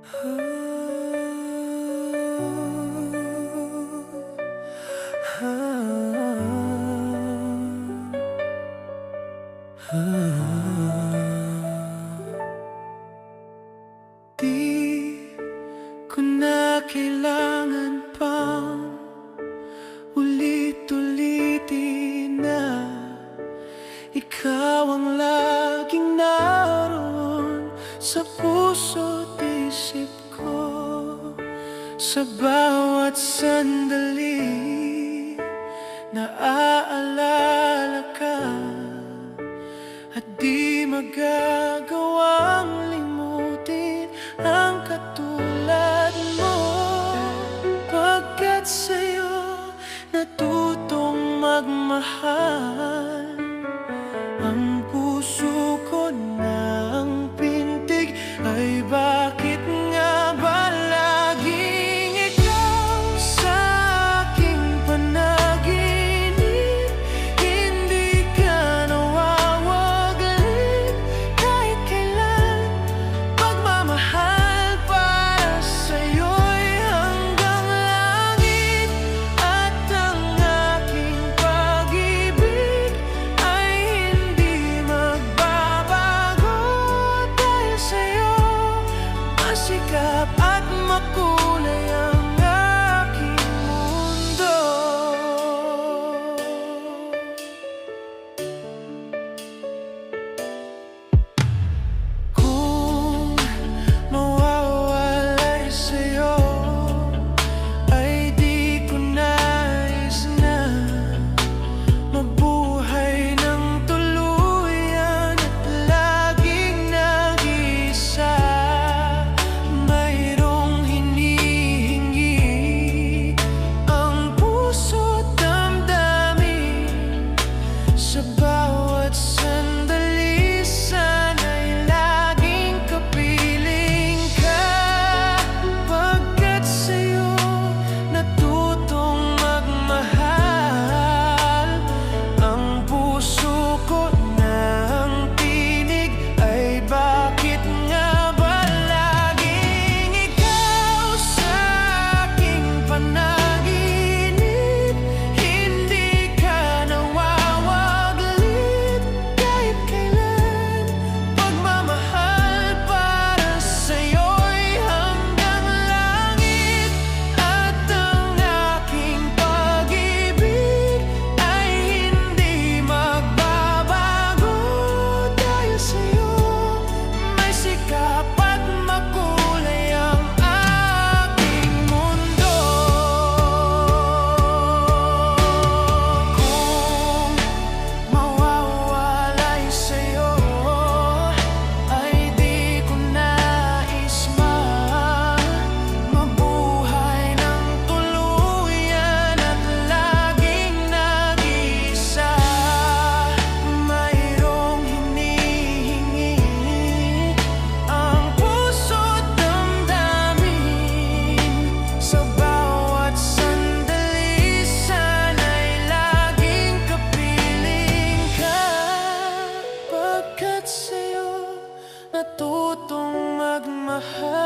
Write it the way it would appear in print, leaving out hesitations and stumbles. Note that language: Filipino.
Di ko na kailangan pang ulit-ulitin na ikaw ang laging naroon sa puso't isip ko. Sa bawat sandali naaalala ka, at di magagawang limutin ang katulad mo. Pagkat sa'yo natutong magmahal, ang puso ko ng pintig ay bakit nga ba laging ikaw sa aking panaginip? Hindi ka nawawaglit kahit kailan. Pagmamahal para sa'yo'y hanggang langit, at ang aking pag-ibig ay hindi magbabago. Dahil sa'yo masikap at makulay ang aking mundo. Kung mawawalay sa'yo ay di ko nais na mabuhay ng tuluyan at laging nag-iisa. Mayroong hinihingi ang puso't damdamin. Sa bawat sandali sana'y laging kapiling ka. Pagkat sa'yo natutong magmahal, ang puso ko ng tinig ay bakit nga ba laging ikaw sa aking panaginip? Hindi ka nawawaglit kahit kailan. Pagmamahal para sa'yo'y hanggang langit, at ang aking pag-ibig ay hindi magbabago. Dahil sa'yo may sikap at makulay ang aking mundo. Kung mawawalay sa'yo ay di ko nais mabuhay ng tuluyan at laging nag-iisa. Mayroong hinihingi ang puso't damdamin. Sa bawat sandali sana'y laging kapiling ka. Pagkat sa'yo natutong magmahal,